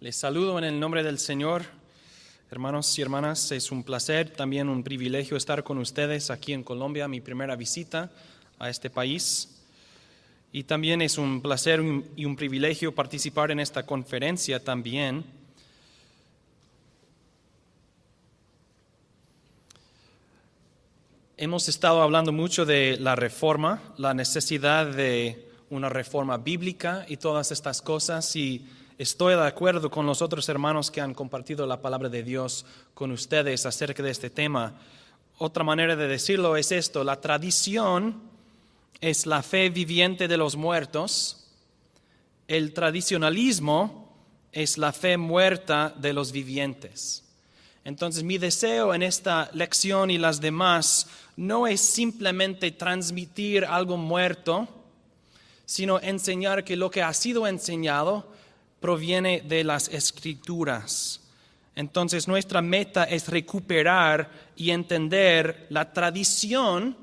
Les saludo en el nombre del Señor, hermanos y hermanas. Es un placer, también un privilegio estar con ustedes aquí en Colombia, mi primera visita a este país. Y también es un placer y un privilegio participar en esta conferencia también. Hemos estado hablando mucho de la reforma, la necesidad de una reforma bíblica y todas estas cosas, y estoy de acuerdo con los otros hermanos que han compartido la palabra de Dios con ustedes acerca de este tema. Otra manera de decirlo es esto: la tradición es la fe viviente de los muertos, el tradicionalismo es la fe muerta de los vivientes. Entonces, mi deseo en esta lección y las demás no es simplemente transmitir algo muerto, sino enseñar que lo que ha sido enseñado proviene de las Escrituras. Entonces, nuestra meta es recuperar y entender la tradición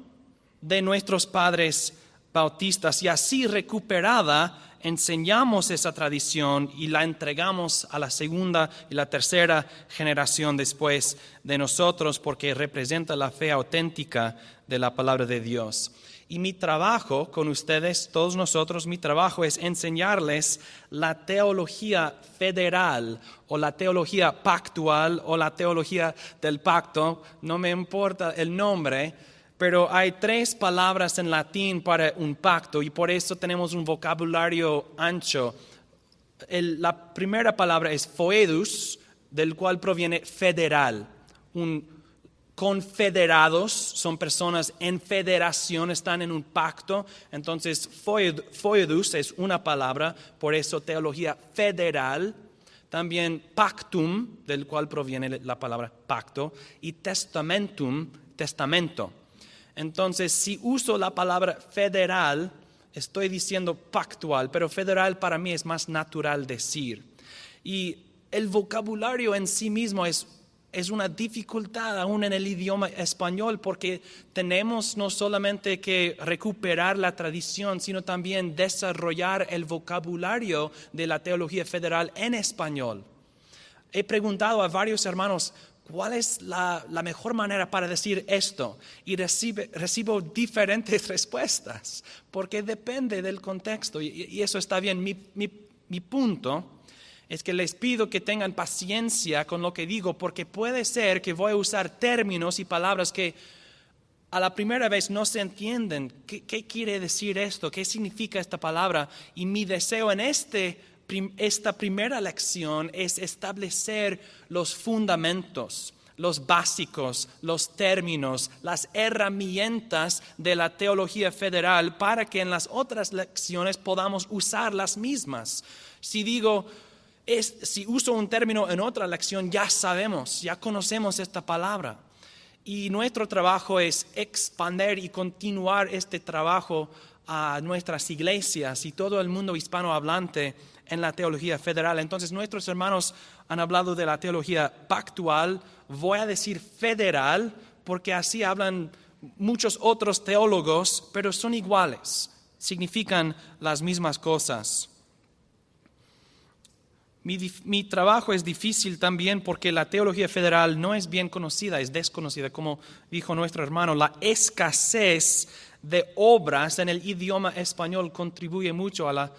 de nuestros padres bautistas, y así recuperada enseñamos esa tradición y la entregamos a la segunda y la tercera generación después de nosotros, porque representa la fe auténtica de la palabra de Dios. Y mi trabajo con ustedes, todos nosotros, mi trabajo es enseñarles la teología federal o la teología pactual o la teología del pacto. No me importa el nombre, pero hay 3 palabras en latín para un pacto y por eso tenemos un vocabulario ancho. La primera palabra es foedus, del cual proviene federal. Confederados son personas en federación, están en un pacto. Entonces, foedus es una palabra, por eso teología federal. También pactum, del cual proviene la palabra pacto, y testamentum, testamento. Entonces, si uso la palabra federal, estoy diciendo pactual, pero federal para mí es más natural decir. Y el vocabulario en sí mismo es una dificultad aún en el idioma español, porque tenemos no solamente que recuperar la tradición, sino también desarrollar el vocabulario de la teología federal en español. He preguntado a varios hermanos, ¿cuál es la mejor manera para decir esto? Y recibo diferentes respuestas, porque depende del contexto, y eso está bien. Mi punto es que les pido que tengan paciencia con lo que digo, porque puede ser que voy a usar términos y palabras que a la primera vez no se entienden. ¿Qué quiere decir esto? ¿Qué significa esta palabra? Y mi deseo en esta primera lección es establecer los fundamentos, los básicos, los términos, las herramientas de la teología federal para que en las otras lecciones podamos usar las mismas. Si uso un término en otra lección, ya sabemos, ya conocemos esta palabra. Y nuestro trabajo es expandir y continuar este trabajo a nuestras iglesias y todo el mundo hispanohablante en la teología federal. Entonces, nuestros hermanos han hablado de la teología pactual. Voy a decir federal, porque así hablan muchos otros teólogos, pero son iguales, significan las mismas cosas. Mi trabajo es difícil también porque la teología federal no es bien conocida, es desconocida. Como dijo nuestro hermano, la escasez de obras en el idioma español contribuye mucho al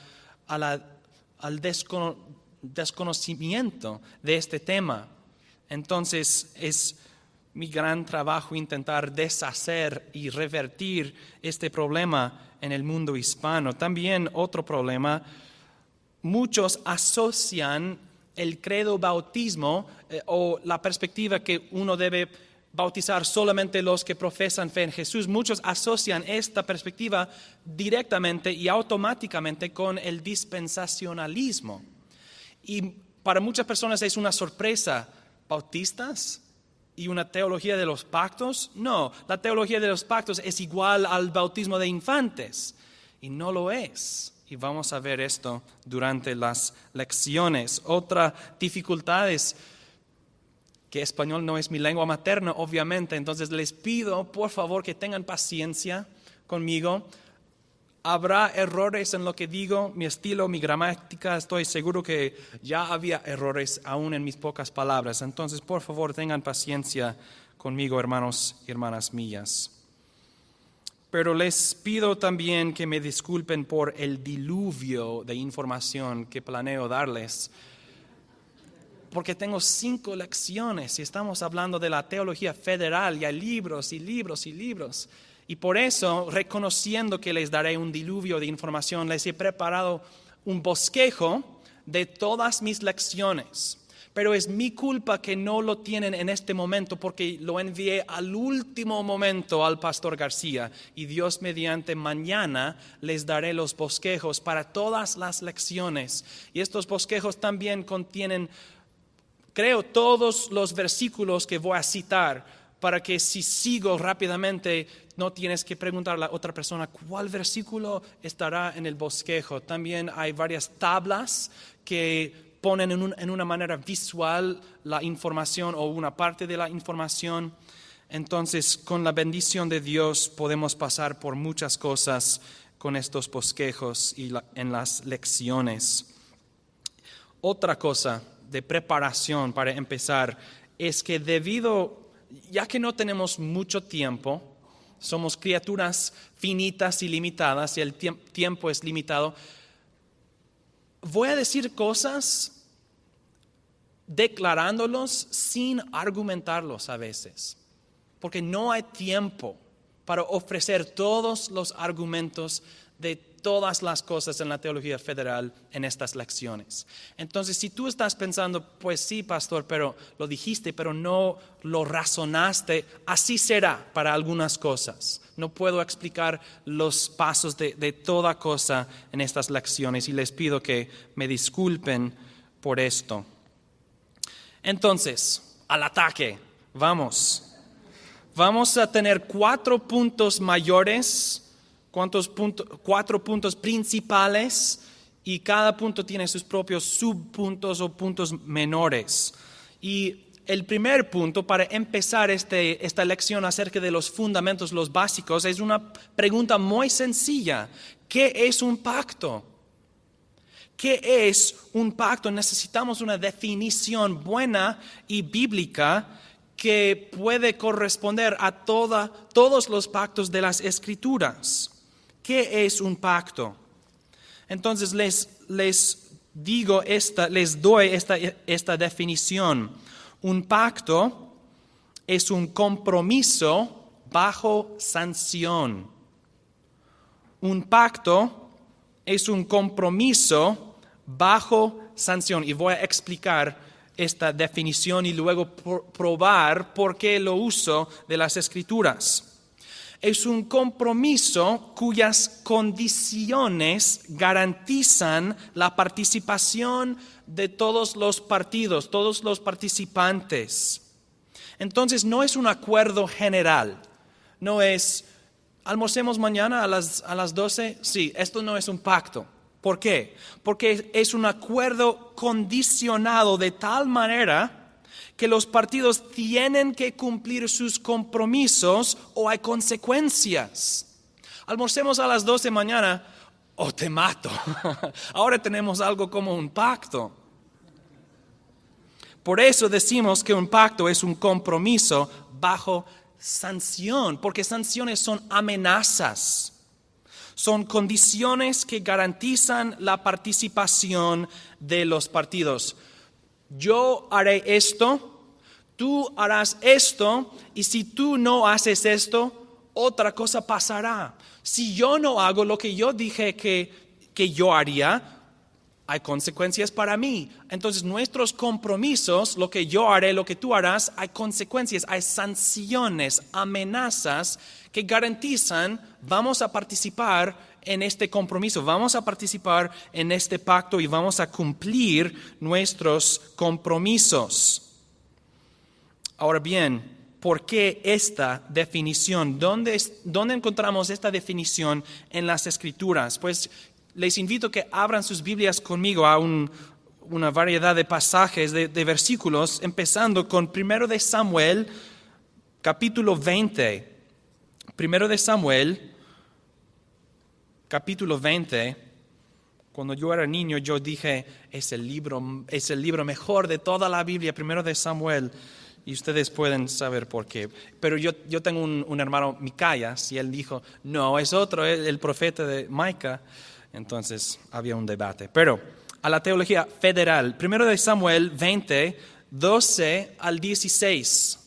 desconocimiento de este tema. Entonces, es mi gran trabajo intentar deshacer y revertir este problema en el mundo hispano. También otro problema: muchos asocian el credo bautismo o la perspectiva que uno debe bautizar solamente los que profesan fe en Jesús. Muchos asocian esta perspectiva directamente y automáticamente con el dispensacionalismo. Y para muchas personas es una sorpresa. ¿Bautistas y una teología de los pactos? No, la teología de los pactos es igual al bautismo de infantes, y no lo es. Y vamos a ver esto durante las lecciones. Otra dificultad es que español no es mi lengua materna, obviamente. Entonces les pido, por favor, que tengan paciencia conmigo. ¿Habrá errores en lo que digo? Mi estilo, mi gramática, estoy seguro que ya había errores aún en mis pocas palabras. Entonces, por favor, tengan paciencia conmigo, hermanos y hermanas mías. Pero les pido también que me disculpen por el diluvio de información que planeo darles, porque tengo 5 lecciones y estamos hablando de la teología federal y hay libros y libros y libros. Y por eso, reconociendo que les daré un diluvio de información, les he preparado un bosquejo de todas mis lecciones. Pero es mi culpa que no lo tienen en este momento porque lo envié al último momento al pastor García. Y Dios mediante mañana les daré los bosquejos para todas las lecciones. Y estos bosquejos también contienen, creo, todos los versículos que voy a citar para que si sigo rápidamente no tienes que preguntarle a la otra persona cuál versículo estará en el bosquejo. También hay varias tablas que ponen en una manera visual la información o una parte de la información. Entonces, con la bendición de Dios podemos pasar por muchas cosas con estos bosquejos y en las lecciones. Otra cosa de preparación para empezar es que ya que no tenemos mucho tiempo, somos criaturas finitas y limitadas y el tiempo es limitado, voy a decir cosas declarándolos sin argumentarlos a veces, porque no hay tiempo para ofrecer todos los argumentos de todas las cosas en la teología federal en estas lecciones. Entonces, si tú estás pensando, pues sí, pastor, pero lo dijiste, pero no lo razonaste, así será para algunas cosas. No puedo explicar los pasos de toda cosa en estas lecciones y les pido que me disculpen por esto. Entonces, al ataque, vamos. Vamos a tener 4 puntos mayores. 4 puntos principales y cada punto tiene sus propios subpuntos o puntos menores. Y el primer punto para empezar esta lección acerca de los fundamentos, los básicos, es una pregunta muy sencilla. ¿Qué es un pacto? ¿Qué es un pacto? Necesitamos una definición buena y bíblica que puede corresponder a todos los pactos de las Escrituras. ¿Qué es un pacto? Entonces les doy esta definición. Un pacto es un compromiso bajo sanción. Un pacto es un compromiso bajo sanción. Y voy a explicar esta definición y luego probar por qué lo uso de las Escrituras. Es un compromiso cuyas condiciones garantizan la participación de todos los partidos, todos los participantes. Entonces no es un acuerdo general, no es almorcemos mañana a las 12, sí, esto no es un pacto. ¿Por qué? Porque es un acuerdo condicionado de tal manera que los partidos tienen que cumplir sus compromisos o hay consecuencias. Almorcemos a las 12 mañana o te mato. Ahora tenemos algo como un pacto. Por eso decimos que un pacto es un compromiso bajo sanción, porque sanciones son amenazas. Son condiciones que garantizan la participación de los partidos. Yo haré esto, tú harás esto, y si tú no haces esto, otra cosa pasará. Si yo no hago lo que yo dije que yo haría, hay consecuencias para mí. Entonces nuestros compromisos, lo que yo haré, lo que tú harás, hay consecuencias, hay sanciones, amenazas que garantizan, vamos a participar en este compromiso, vamos a participar en este pacto y vamos a cumplir nuestros compromisos. Ahora bien, ¿por qué esta definición? ¿Dónde encontramos esta definición en las Escrituras? Pues les invito a que abran sus Biblias conmigo a una variedad de pasajes, de versículos, empezando con 1 de Samuel, capítulo 20. 1 de Samuel, capítulo 20, cuando yo era niño, yo dije, es el libro mejor de toda la Biblia, primero de Samuel, y ustedes pueden saber por qué. Pero yo tengo un hermano, Micaías, y él dijo, no, es otro, el profeta de Micah. Entonces había un debate. Pero a la teología federal, primero de Samuel 20, 12 al 16.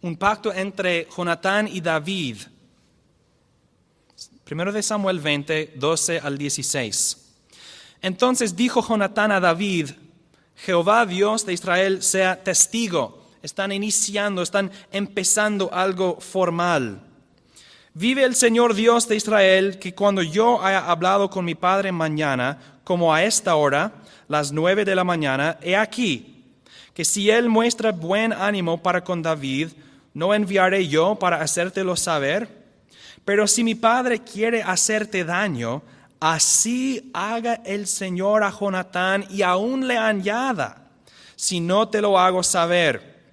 Un pacto entre Jonatán y David. Primero de Samuel 20, 12 al 16. Entonces dijo Jonatán a David, Jehová Dios de Israel sea testigo. Están empezando algo formal. Vive el Señor Dios de Israel, que cuando yo haya hablado con mi padre mañana, como a esta hora, las 9 de la mañana, he aquí, que si él muestra buen ánimo para con David, ¿no enviaré yo para hacértelo saber? Pero si mi padre quiere hacerte daño, así haga el Señor a Jonatán y aún le añada, si no te lo hago saber.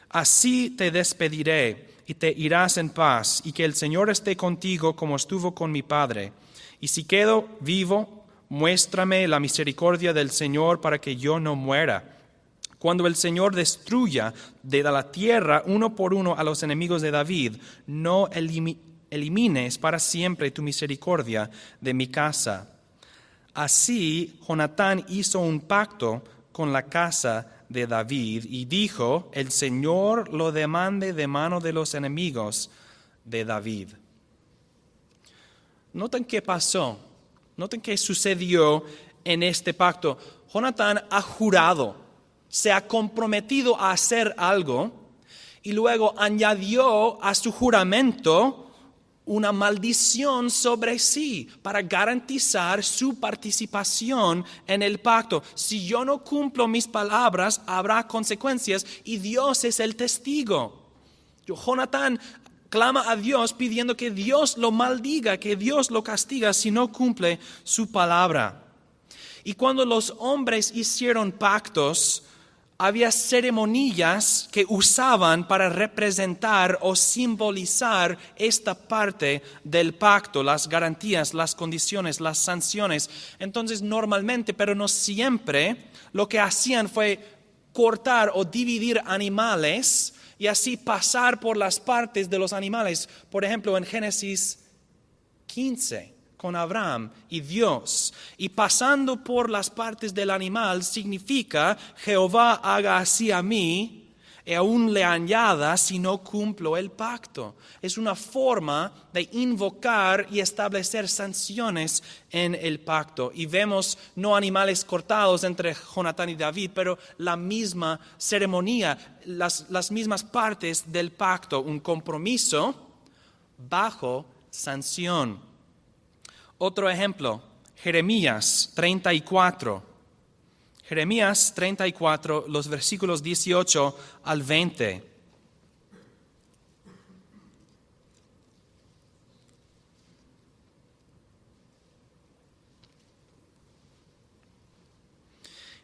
Así te despediré y te irás en paz, y que el Señor esté contigo como estuvo con mi padre. Y si quedo vivo, muéstrame la misericordia del Señor para que yo no muera. Cuando el Señor destruya de la tierra uno por uno a los enemigos de David, no elimines para siempre tu misericordia de mi casa. Así Jonatán hizo un pacto con la casa de David y dijo, el Señor lo demande de mano de los enemigos de David. Noten qué pasó, noten qué sucedió en este pacto. Jonatán ha jurado, se ha comprometido a hacer algo y luego añadió a su juramento una maldición sobre sí para garantizar su participación en el pacto. Si yo no cumplo mis palabras, habrá consecuencias y Dios es el testigo. Jonatán clama a Dios pidiendo que Dios lo maldiga, que Dios lo castiga si no cumple su palabra. Y cuando los hombres hicieron pactos, había ceremonias que usaban para representar o simbolizar esta parte del pacto, las garantías, las condiciones, las sanciones. Entonces, normalmente, pero no siempre, lo que hacían fue cortar o dividir animales y así pasar por las partes de los animales. Por ejemplo, en Génesis 15. Con Abraham y Dios, y pasando por las partes del animal significa Jehová haga así a mí y aún le añada si no cumplo el pacto. Es una forma de invocar y establecer sanciones en el pacto. Y vemos no animales cortados entre Jonatán y David, pero la misma ceremonia, las mismas partes del pacto, un compromiso bajo sanción. Otro ejemplo, Jeremías 34. Jeremías 34, los versículos 18 al 20.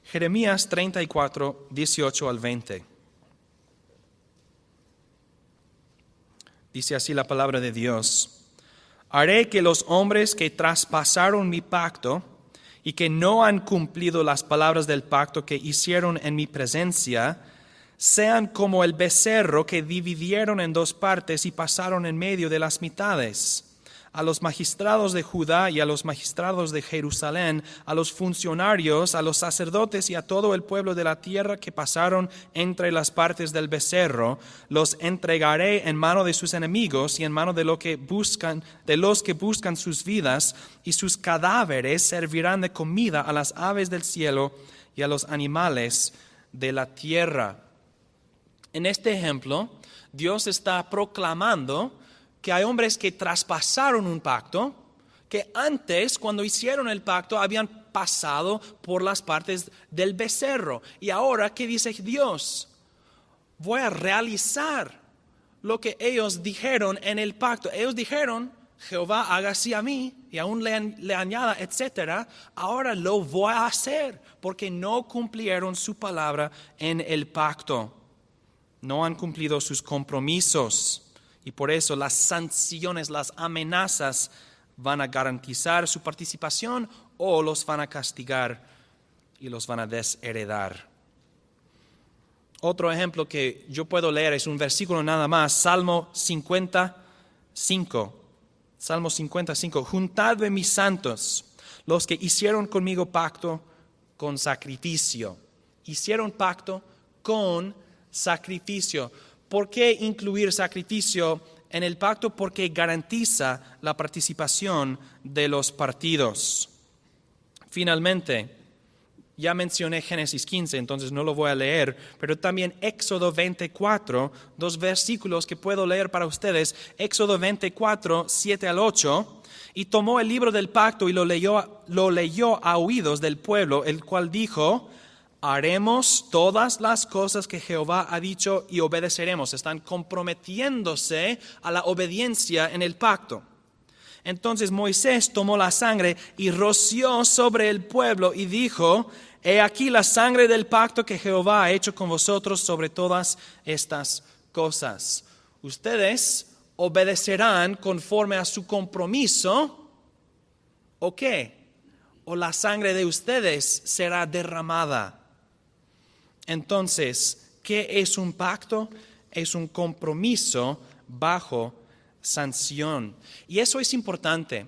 Jeremías 34, 18 al 20. Dice así la palabra de Dios. Haré que los hombres que traspasaron mi pacto y que no han cumplido las palabras del pacto que hicieron en mi presencia, sean como el becerro que dividieron en dos partes y pasaron en medio de las mitades. A los magistrados de Judá y a los magistrados de Jerusalén, a los funcionarios, a los sacerdotes y a todo el pueblo de la tierra que pasaron entre las partes del becerro, los entregaré en mano de sus enemigos y en mano de los que buscan sus vidas, y sus cadáveres servirán de comida a las aves del cielo y a los animales de la tierra. En este ejemplo, Dios está proclamando que hay hombres que traspasaron un pacto, que antes, cuando hicieron el pacto, habían pasado por las partes del becerro. Y ahora, ¿qué dice Dios? Voy a realizar lo que ellos dijeron en el pacto. Ellos dijeron, Jehová haga así a mí, y aún le añada, etc. Ahora lo voy a hacer, porque no cumplieron su palabra en el pacto. No han cumplido sus compromisos. Y por eso las sanciones, las amenazas van a garantizar su participación o los van a castigar y los van a desheredar. Otro ejemplo que yo puedo leer es un versículo nada más, Salmo 55. Salmo 55. Juntadme mis santos, los que hicieron conmigo pacto con sacrificio. Hicieron pacto con sacrificio. ¿Por qué incluir sacrificio en el pacto? Porque garantiza la participación de los partidos. Finalmente, ya mencioné Génesis 15, entonces no lo voy a leer, pero también Éxodo 24, 2 versículos que puedo leer para ustedes. Éxodo 24, 7 al 8. Y tomó el libro del pacto y lo leyó a oídos del pueblo, el cual dijo: haremos todas las cosas que Jehová ha dicho y obedeceremos. Están comprometiéndose a la obediencia en el pacto. Entonces Moisés tomó la sangre y roció sobre el pueblo y dijo: he aquí la sangre del pacto que Jehová ha hecho con vosotros sobre todas estas cosas. Ustedes obedecerán conforme a su compromiso, ¿o qué? O la sangre de ustedes será derramada. Entonces, ¿qué es un pacto? Es un compromiso bajo sanción. Y eso es importante.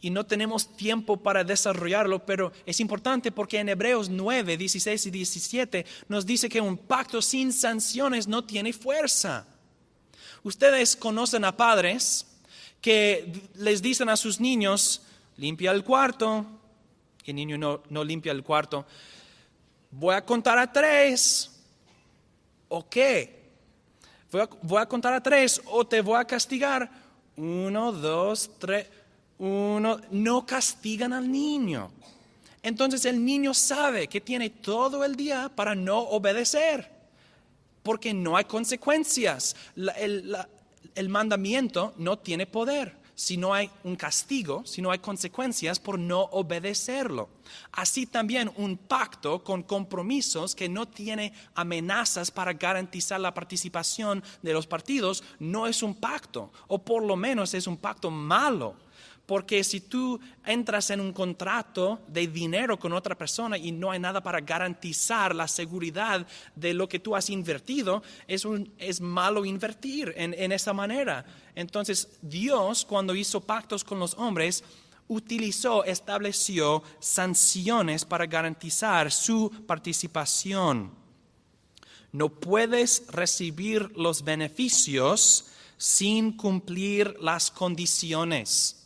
Y no tenemos tiempo para desarrollarlo, pero es importante porque en Hebreos 9, 16 y 17 nos dice que un pacto sin sanciones no tiene fuerza. Ustedes conocen a padres que les dicen a sus niños: limpia el cuarto. Y el niño no limpia el cuarto. Voy a contar a 3. ¿O qué? Voy a contar a 3 o te voy a castigar. 1, 2, 3. No castigan al niño. Entonces el niño sabe que tiene todo el día para no obedecer, porque no hay consecuencias. El mandamiento no tiene poder si no hay un castigo, si no hay consecuencias por no obedecerlo. Así también un pacto con compromisos que no tiene amenazas para garantizar la participación de los partidos no es un pacto, o por lo menos es un pacto malo. Porque si tú entras en un contrato de dinero con otra persona y no hay nada para garantizar la seguridad de lo que tú has invertido, es malo invertir en esa manera. Entonces Dios, cuando hizo pactos con los hombres, estableció sanciones para garantizar su participación. No puedes recibir los beneficios sin cumplir las condiciones.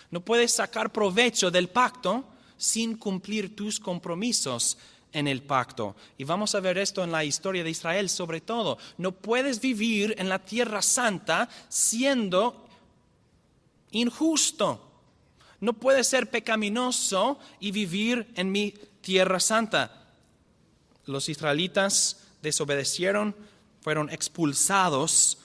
No puedes sacar provecho del pacto sin cumplir tus compromisos en el pacto. Y vamos a ver esto en la historia de Israel sobre todo. No puedes vivir en la Tierra Santa siendo injusto. No puedes ser pecaminoso y vivir en mi Tierra Santa. Los israelitas desobedecieron, fueron expulsados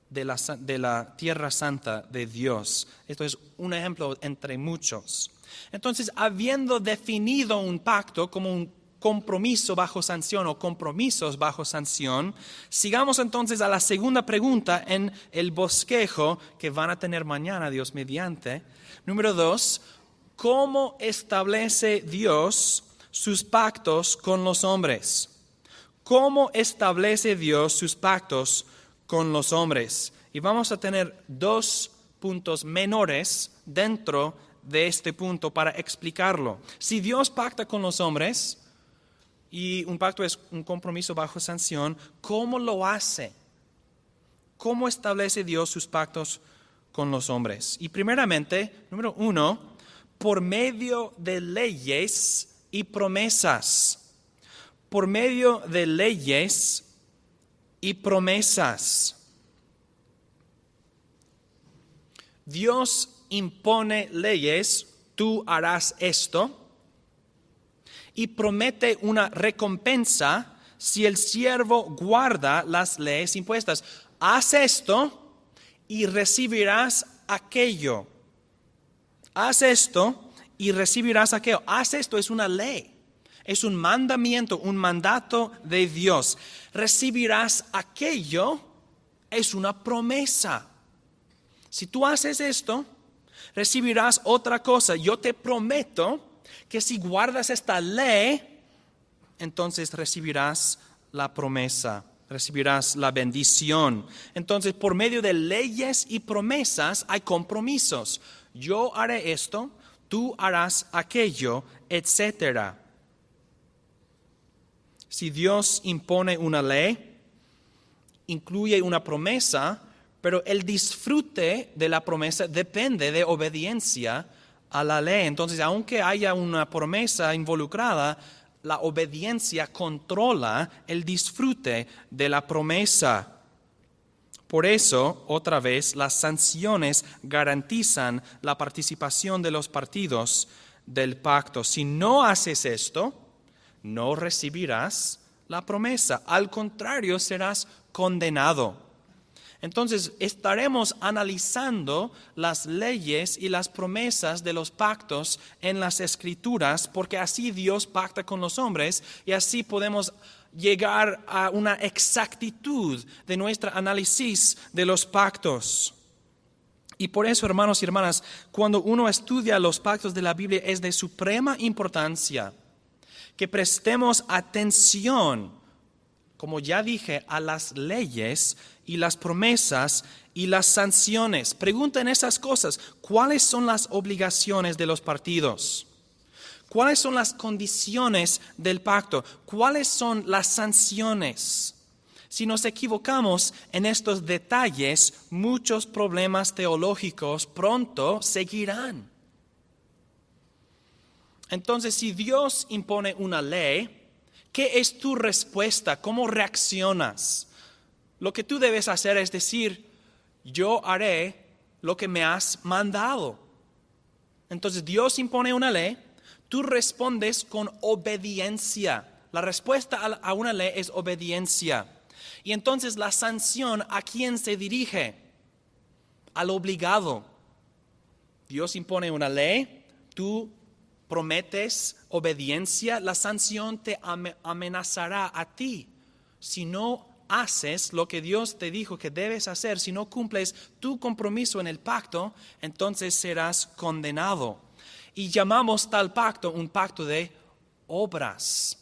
de la Tierra Santa de Dios. Esto es un ejemplo entre muchos. Entonces, habiendo definido un pacto como un compromiso bajo sanción o compromisos bajo sanción, sigamos entonces a la segunda pregunta en el bosquejo que van a tener mañana, Dios mediante. Número 2, ¿cómo establece Dios sus pactos con los hombres? ¿Cómo establece Dios sus pactos con los hombres? Y vamos a tener 2 puntos menores dentro de este punto para explicarlo. Si Dios pacta con los hombres, y un pacto es un compromiso bajo sanción, ¿cómo lo hace? ¿Cómo establece Dios sus pactos con los hombres? Y primeramente, número 1, por medio de leyes y promesas. Por medio de leyes y promesas. Dios impone leyes, tú harás esto, y promete una recompensa si el siervo guarda las leyes impuestas. Haz esto y recibirás aquello. Haz esto y recibirás aquello. Haz esto es una ley. Es un mandamiento, un mandato de Dios. Recibirás aquello, es una promesa. Si tú haces esto, Recibirás otra cosa. Yo te prometo que si guardas esta ley, entonces recibirás la promesa, recibirás la bendición. Entonces, por medio de leyes y promesas hay compromisos. Yo haré esto, tú harás aquello, etc. Si Dios impone una ley, incluye una promesa, pero el disfrute de la promesa depende de obediencia a la ley. Entonces, aunque haya una promesa involucrada, la obediencia controla el disfrute de la promesa. Por eso, otra vez, las sanciones garantizan la participación de los partidos del pacto. Si no haces esto, no recibirás la promesa. Al contrario, serás condenado. Entonces, estaremos analizando las leyes y las promesas de los pactos en las Escrituras, porque así Dios pacta con los hombres y así podemos llegar a una exactitud de nuestro análisis de los pactos. Y por eso, hermanos y hermanas, cuando uno estudia los pactos de la Biblia es de suprema importancia que prestemos atención, como ya dije, a las leyes y las promesas y las sanciones. Pregunten esas cosas. ¿Cuáles son las obligaciones de los partidos? ¿Cuáles son las condiciones del pacto? ¿Cuáles son las sanciones? Si nos equivocamos en estos detalles, muchos problemas teológicos pronto seguirán. Entonces, si Dios impone una ley, ¿qué es tu respuesta? ¿Cómo reaccionas? Lo que tú debes hacer es decir, yo haré lo que me has mandado. Entonces Dios impone una ley, tú respondes con obediencia. La respuesta a una ley es obediencia. Y entonces la sanción, ¿a quién se dirige? Al obligado. Dios impone una ley, tú prometes obediencia, la sanción te amenazará a ti. Si no haces lo que Dios te dijo que debes hacer, si no cumples tu compromiso en el pacto, entonces serás condenado. Y llamamos tal pacto un pacto de obras,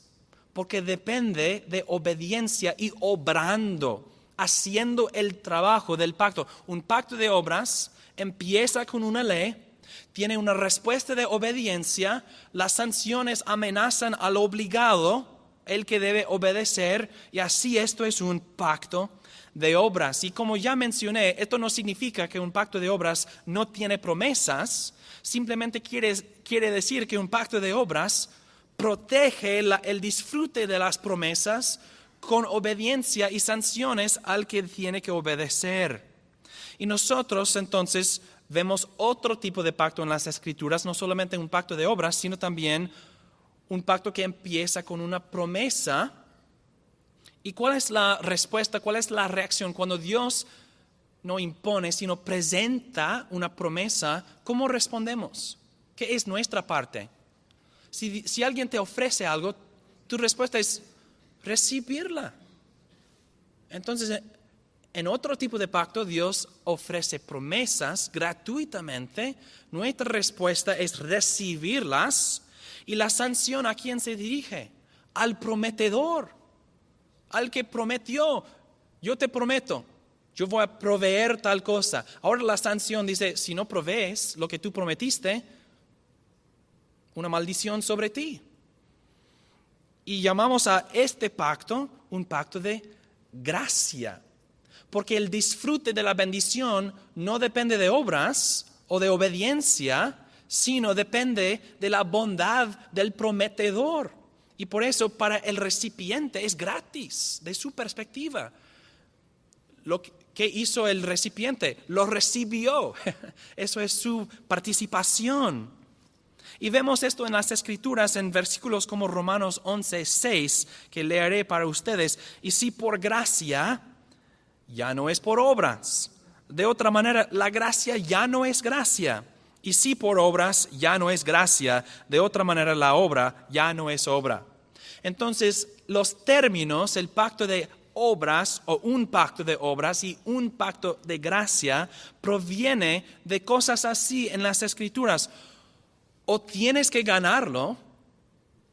porque depende de obediencia y obrando, haciendo el trabajo del pacto. Un pacto de obras empieza con una ley, tiene una respuesta de obediencia, las sanciones amenazan al obligado, el que debe obedecer, y así esto es un pacto de obras. Y como ya mencioné, esto no significa que un pacto de obras no tiene promesas, simplemente quiere decir que un pacto de obras protege el disfrute de las promesas con obediencia y sanciones al que tiene que obedecer. Y nosotros entonces vemos otro tipo de pacto en las Escrituras, no solamente un pacto de obras, sino también un pacto que empieza con una promesa. ¿Y cuál es la respuesta, cuál es la reacción cuando Dios no impone, sino presenta una promesa? ¿Cómo respondemos? ¿Qué es nuestra parte? Si alguien te ofrece algo, tu respuesta es recibirla. Entonces, en otro tipo de pacto, Dios ofrece promesas gratuitamente. Nuestra respuesta es recibirlas. Y la sanción, ¿a quién se dirige? Al prometedor, al que prometió. Yo te prometo, yo voy a proveer tal cosa. Ahora la sanción dice, si no provees lo que tú prometiste, una maldición sobre ti. Y llamamos a este pacto un pacto de gracia. Porque el disfrute de la bendición no depende de obras o de obediencia, sino depende de la bondad del prometedor. Y por eso para el recipiente es gratis, de su perspectiva. Lo que hizo el recipiente, lo recibió. Eso es su participación. Y vemos esto en las Escrituras, en versículos como Romanos 11:6, que leeré para ustedes. Y si por gracia, ya no es por obras. De otra manera, la gracia ya no es gracia. Y si por obras, ya no es gracia. De otra manera, la obra ya no es obra. Entonces, los términos, el pacto de obras o un pacto de obras y un pacto de gracia proviene de cosas así en las Escrituras. O tienes que ganarlo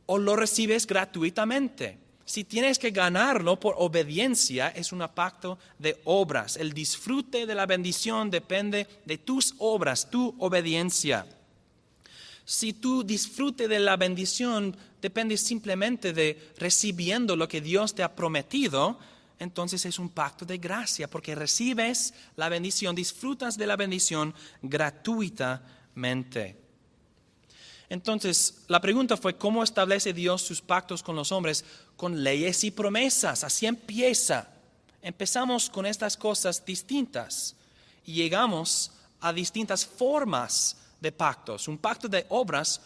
o lo recibes gratuitamente. Si tienes que ganarlo por obediencia, es un pacto de obras. El disfrute de la bendición depende de tus obras, tu obediencia. Si tu disfrute de la bendición depende simplemente de recibiendo lo que Dios te ha prometido, entonces es un pacto de gracia, porque recibes la bendición, disfrutas de la bendición gratuitamente. Entonces, la pregunta fue, ¿cómo establece Dios sus pactos con los hombres? Con leyes y promesas. Así empieza. Empezamos con estas cosas distintas y llegamos a distintas formas de pactos. Un pacto de obras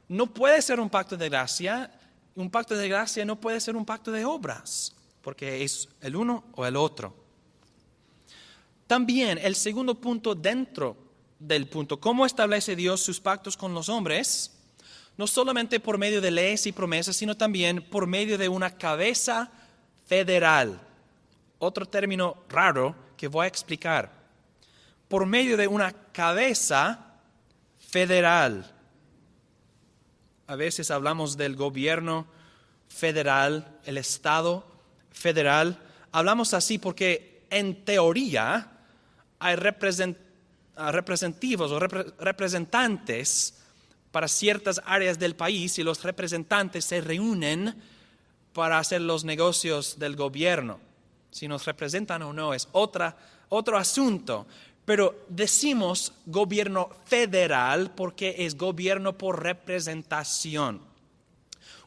no puede ser un pacto de gracia. Un pacto de gracia no puede ser un pacto de obras, porque es el uno o el otro. También el segundo punto dentro del punto, ¿cómo establece Dios sus pactos con los hombres? No solamente por medio de leyes y promesas, sino también por medio de una cabeza federal. Otro término raro que voy a explicar. Por medio de una cabeza federal. A veces hablamos del gobierno federal, el Estado federal. Hablamos así porque en teoría hay representativos o representantes para ciertas áreas del país y los representantes se reúnen para hacer los negocios del gobierno. Si nos representan o no es otro asunto. Pero decimos gobierno federal porque es gobierno por representación.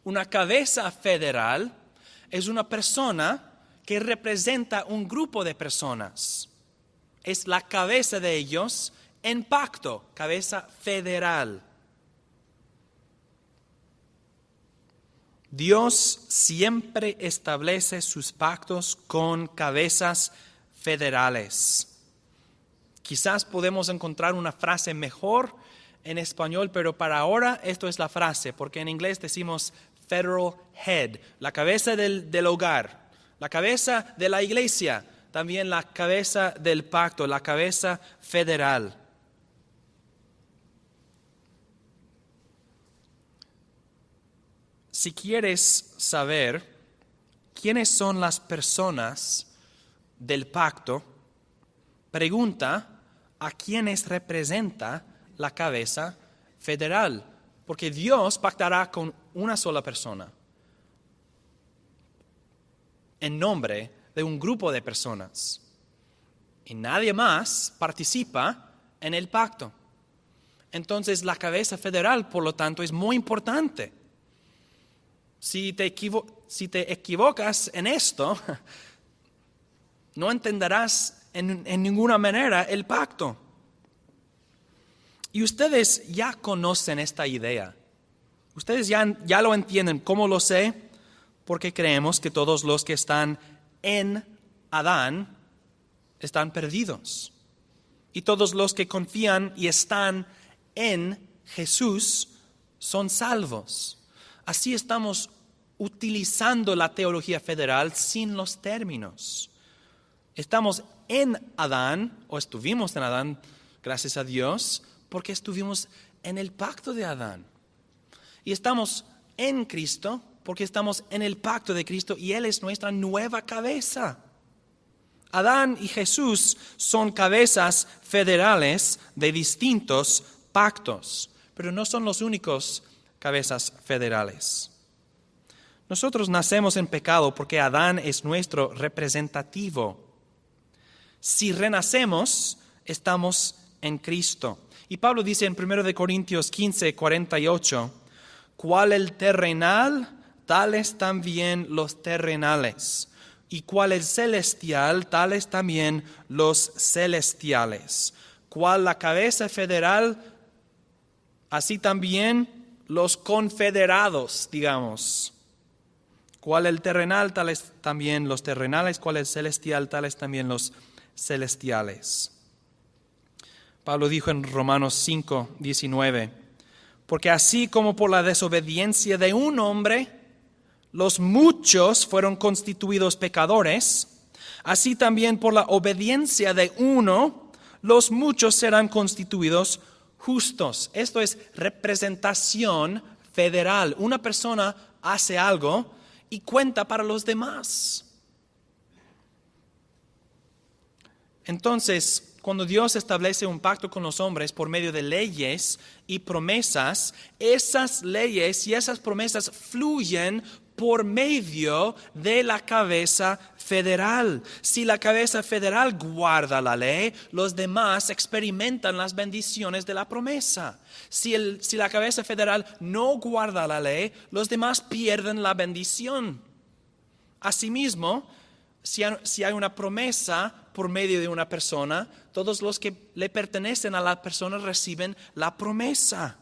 Una cabeza federal es una persona que representa un grupo de personas. Es la cabeza de ellos en pacto, cabeza federal. Dios siempre establece sus pactos con cabezas federales. Quizás podemos encontrar una frase mejor en español, pero para ahora esto es la frase, porque en inglés decimos federal head, la cabeza del hogar, la cabeza de la iglesia, también la cabeza del pacto, la cabeza federal. Si quieres saber quiénes son las personas del pacto, pregunta a quiénes representa la cabeza federal, porque Dios pactará con una sola persona en nombre de un grupo de personas y nadie más participa en el pacto. Entonces la cabeza federal, por lo tanto, es muy importante. Si te equivocas en esto, no entenderás en ninguna manera el pacto. Y ustedes ya conocen esta idea. Ustedes ya lo entienden. ¿Cómo lo sé? Porque creemos que todos los que están en Adán están perdidos. Y todos los que confían y están en Jesús son salvos. Así estamos utilizando la teología federal sin los términos. Estamos en Adán, o estuvimos en Adán, gracias a Dios, porque estuvimos en el pacto de Adán. Y estamos en Cristo, porque estamos en el pacto de Cristo, y Él es nuestra nueva cabeza. Adán y Jesús son cabezas federales de distintos pactos, pero no son los únicos cabezas federales. Nosotros nacemos en pecado porque Adán es nuestro representativo. Si renacemos, estamos en Cristo. Y Pablo dice en 1 Corintios 15, 48, cual el terrenal, tales también los terrenales. Y cual el celestial, tales también los celestiales. Cual la cabeza federal, así también los confederados, digamos. Cual el terrenal, tales también los terrenales. Cual el celestial, tales también los celestiales. Pablo dijo en Romanos 5, 19, porque así como por la desobediencia de un hombre los muchos fueron constituidos pecadores, así también por la obediencia de uno, los muchos serán constituidos justos. Esto es representación federal. Una persona hace algo y cuenta para los demás. Entonces, cuando Dios establece un pacto con los hombres por medio de leyes y promesas, esas leyes y esas promesas fluyen por medio de la cabeza federal. Si la cabeza federal guarda la ley, los demás experimentan las bendiciones de la promesa. Si la cabeza federal no guarda la ley, los demás pierden la bendición. Asimismo, si hay una promesa por medio de una persona, todos los que le pertenecen a la persona reciben la promesa.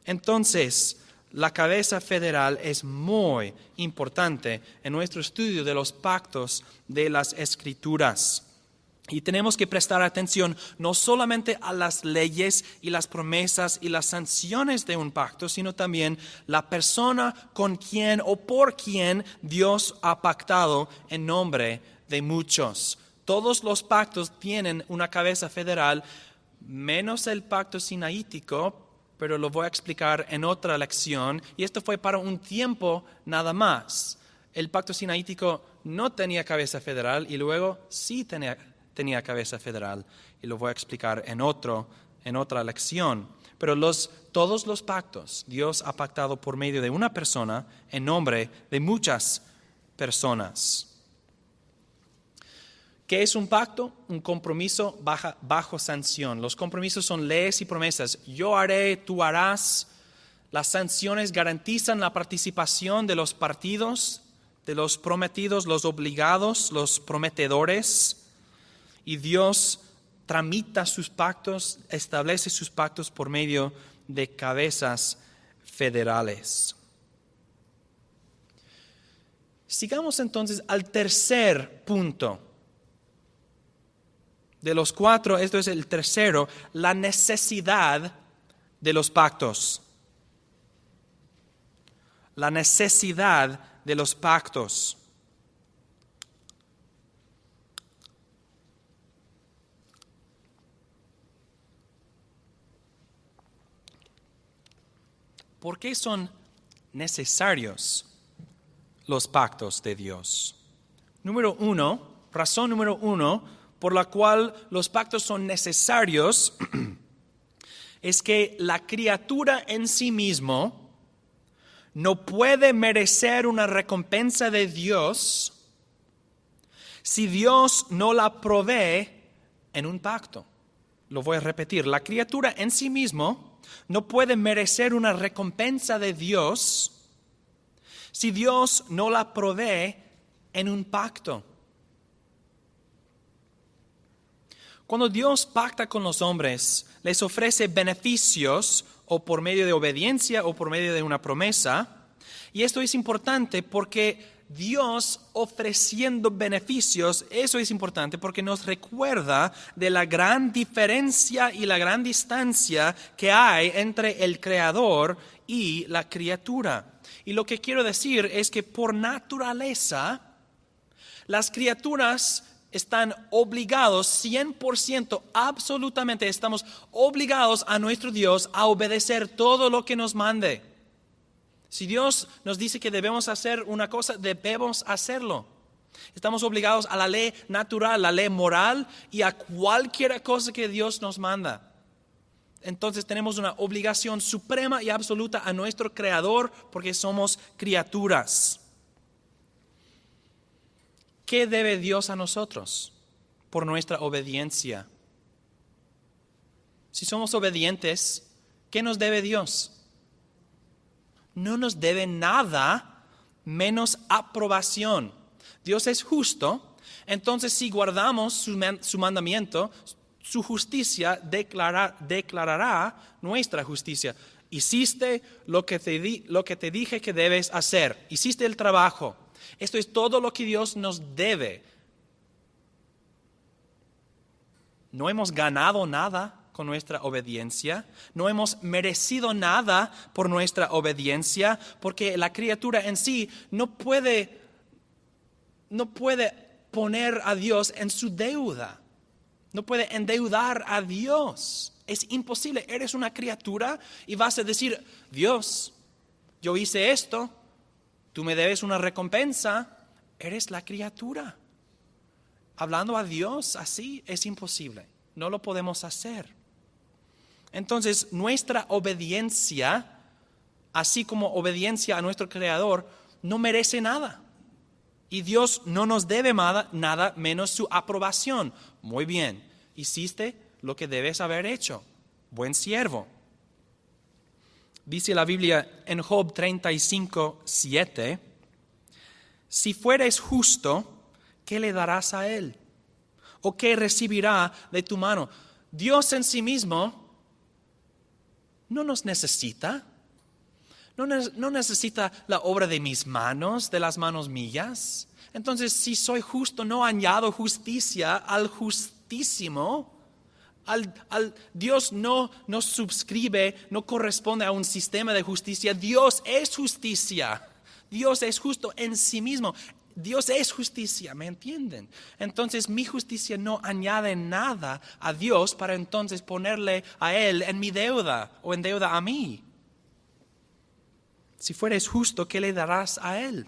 Entonces, la cabeza federal es muy importante en nuestro estudio de los pactos de las Escrituras. Y tenemos que prestar atención no solamente a las leyes y las promesas y las sanciones de un pacto, sino también la persona con quien o por quien Dios ha pactado en nombre de muchos. Todos los pactos tienen una cabeza federal, menos el pacto sinaítico, pero lo voy a explicar en otra lección. Y esto fue para un tiempo nada más. El pacto sinaítico no tenía cabeza federal y luego sí tenía cabeza federal. Y lo voy a explicar en otra lección. Pero todos los pactos Dios ha pactado por medio de una persona en nombre de muchas personas. ¿Qué es un pacto? Un compromiso bajo sanción. Los compromisos son leyes y promesas. Yo haré, tú harás. Las sanciones garantizan la participación de los partidos, de los prometidos, los obligados, los prometedores. Y Dios tramita sus pactos, establece sus pactos por medio de cabezas federales. Sigamos entonces al tercer punto. De los cuatro, esto es el tercero, la necesidad de los pactos. La necesidad de los pactos. ¿Por qué son necesarios los pactos de Dios? Razón número uno, por la cual los pactos son necesarios, es que la criatura en sí mismo no puede merecer una recompensa de Dios si Dios no la provee en un pacto. Lo voy a repetir, la criatura en sí mismo no puede merecer una recompensa de Dios si Dios no la provee en un pacto. Cuando Dios pacta con los hombres, les ofrece beneficios o por medio de obediencia o por medio de una promesa. Y esto es importante porque Dios ofreciendo beneficios, eso es importante porque nos recuerda de la gran diferencia y la gran distancia que hay entre el Creador y la criatura. Y lo que quiero decir es que por naturaleza, las criaturas están obligados, 100%, absolutamente, estamos obligados a nuestro Dios a obedecer todo lo que nos mande. Si Dios nos dice que debemos hacer una cosa, debemos hacerlo. Estamos obligados a la ley natural, la ley moral y a cualquier cosa que Dios nos manda. Entonces tenemos una obligación suprema y absoluta a nuestro Creador porque somos criaturas. ¿Qué debe Dios a nosotros por nuestra obediencia? Si somos obedientes, ¿qué nos debe Dios? No nos debe nada menos aprobación. Dios es justo, entonces si guardamos su mandamiento, su justicia declarará nuestra justicia. Hiciste lo que te dije que debes hacer, hiciste el trabajo. Esto es todo lo que Dios nos debe. No hemos ganado nada con nuestra obediencia, no hemos merecido nada por nuestra obediencia, porque la criatura en sí no puede poner a Dios en su deuda, no puede endeudar a Dios. Es imposible. Eres una criatura y vas a decir, Dios, yo hice esto, tú me debes una recompensa. Eres la criatura. Hablando a Dios así es imposible. No lo podemos hacer. Entonces, nuestra obediencia, así como obediencia a nuestro Creador, no merece nada. Y Dios no nos debe nada menos su aprobación. Muy bien, hiciste lo que debes haber hecho. Buen siervo. Dice la Biblia en Job 35:7, si fueres justo, ¿qué le darás a él? ¿O qué recibirá de tu mano? Dios en sí mismo no nos necesita. No necesita la obra de mis manos, de las manos mías. Entonces, si soy justo, no añado justicia al justísimo. Dios no suscribe, no corresponde a un sistema de justicia. Dios es justicia. Dios es justo en sí mismo. Dios es justicia, ¿me entienden? Entonces mi justicia no añade nada a Dios para entonces ponerle a Él en mi deuda o en deuda a mí. Si fueres justo, ¿qué le darás a Él?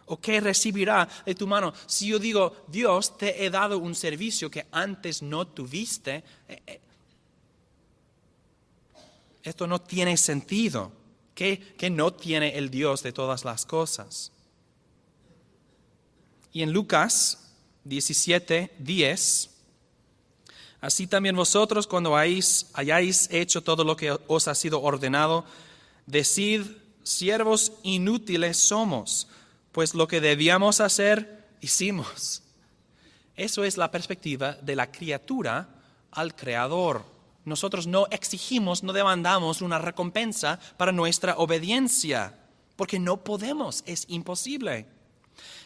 ¿O qué recibirá de tu mano? Si yo digo, Dios, te he dado un servicio que antes no tuviste, esto no tiene sentido. ¿Qué no tiene el Dios de todas las cosas? Y en Lucas 17:10, así también vosotros cuando hayáis hecho todo lo que os ha sido ordenado, decid, siervos inútiles somos, pues lo que debíamos hacer, hicimos. Eso es la perspectiva de la criatura al Creador. Nosotros no exigimos, no demandamos una recompensa para nuestra obediencia, porque no podemos, es imposible.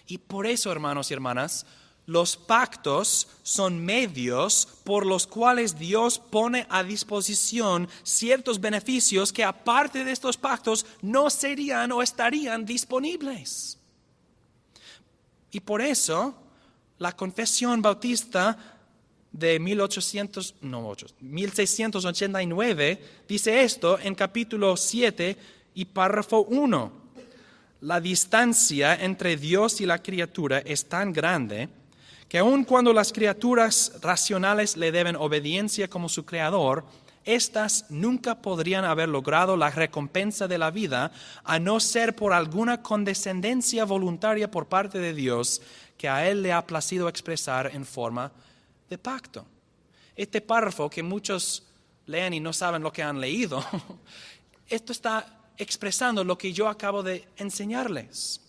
Y por eso, hermanos y hermanas, los pactos son medios por los cuales Dios pone a disposición ciertos beneficios que aparte de estos pactos no serían o estarían disponibles. Y por eso la Confesión Bautista de 1689 dice esto en capítulo 7 y párrafo 1. La distancia entre Dios y la criatura es tan grande que aun cuando las criaturas racionales le deben obediencia como su creador, éstas nunca podrían haber logrado la recompensa de la vida a no ser por alguna condescendencia voluntaria por parte de Dios que a Él le ha placido expresar en forma de pacto. Este párrafo que muchos leen y no saben lo que han leído, esto está expresando lo que yo acabo de enseñarles,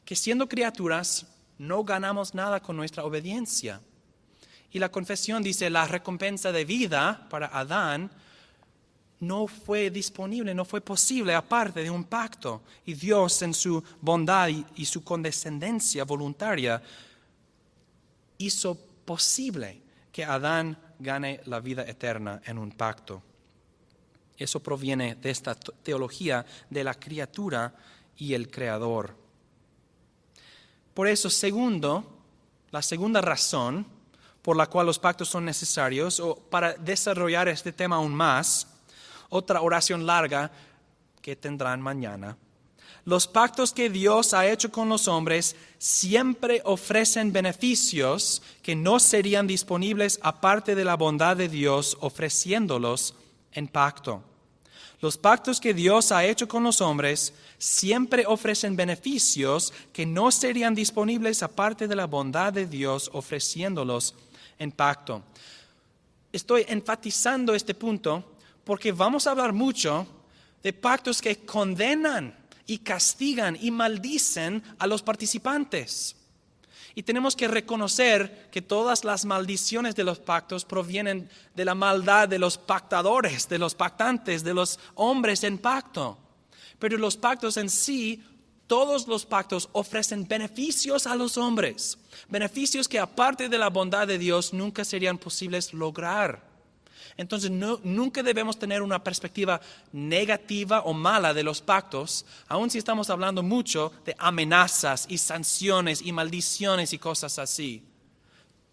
que siendo criaturas no ganamos nada con nuestra obediencia. Y la confesión dice, la recompensa de vida para Adán no fue disponible, no fue posible aparte de un pacto. Y Dios en su bondad y su condescendencia voluntaria hizo posible que Adán gane la vida eterna en un pacto. Eso proviene de esta teología de la criatura y el Creador. Por eso, la segunda razón por la cual los pactos son necesarios, o para desarrollar este tema aún más, otra oración larga que tendrán mañana. Los pactos que Dios ha hecho con los hombres siempre ofrecen beneficios que no serían disponibles aparte de la bondad de Dios ofreciéndolos en pacto. Los pactos que Dios ha hecho con los hombres siempre ofrecen beneficios que no serían disponibles aparte de la bondad de Dios ofreciéndolos en pacto. Estoy enfatizando este punto porque vamos a hablar mucho de pactos que condenan y castigan y maldicen a los participantes. Y tenemos que reconocer que todas las maldiciones de los pactos provienen de la maldad de los pactadores, de los pactantes, de los hombres en pacto. Pero los pactos en sí, todos los pactos ofrecen beneficios a los hombres. Beneficios que aparte de la bondad de Dios nunca serían posibles lograr. Entonces nunca debemos tener una perspectiva negativa o mala de los pactos, aun si estamos hablando mucho de amenazas y sanciones y maldiciones y cosas así.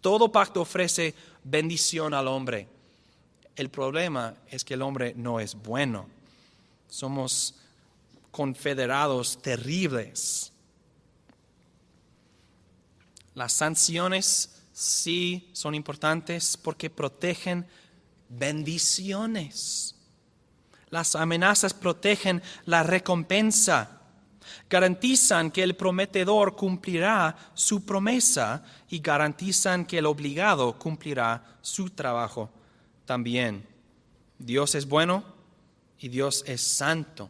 Todo pacto ofrece bendición al hombre. El problema es que el hombre no es bueno. Somos confederados terribles. Las sanciones sí son importantes porque protegen bendiciones. Las amenazas protegen la recompensa. Garantizan que el prometedor cumplirá su promesa y garantizan que el obligado cumplirá su trabajo también. Dios es bueno y Dios es santo.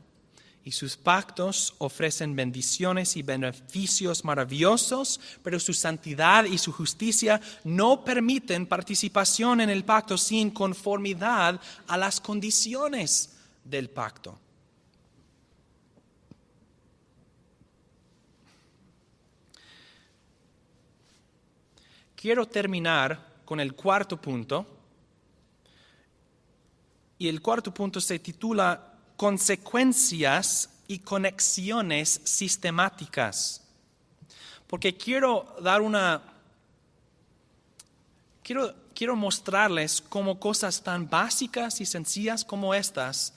Y sus pactos ofrecen bendiciones y beneficios maravillosos, pero su santidad y su justicia no permiten participación en el pacto sin conformidad a las condiciones del pacto. Quiero terminar con el cuarto punto. Y el cuarto punto se titula Consecuencias y conexiones sistemáticas. Porque quiero mostrarles cómo cosas tan básicas y sencillas como estas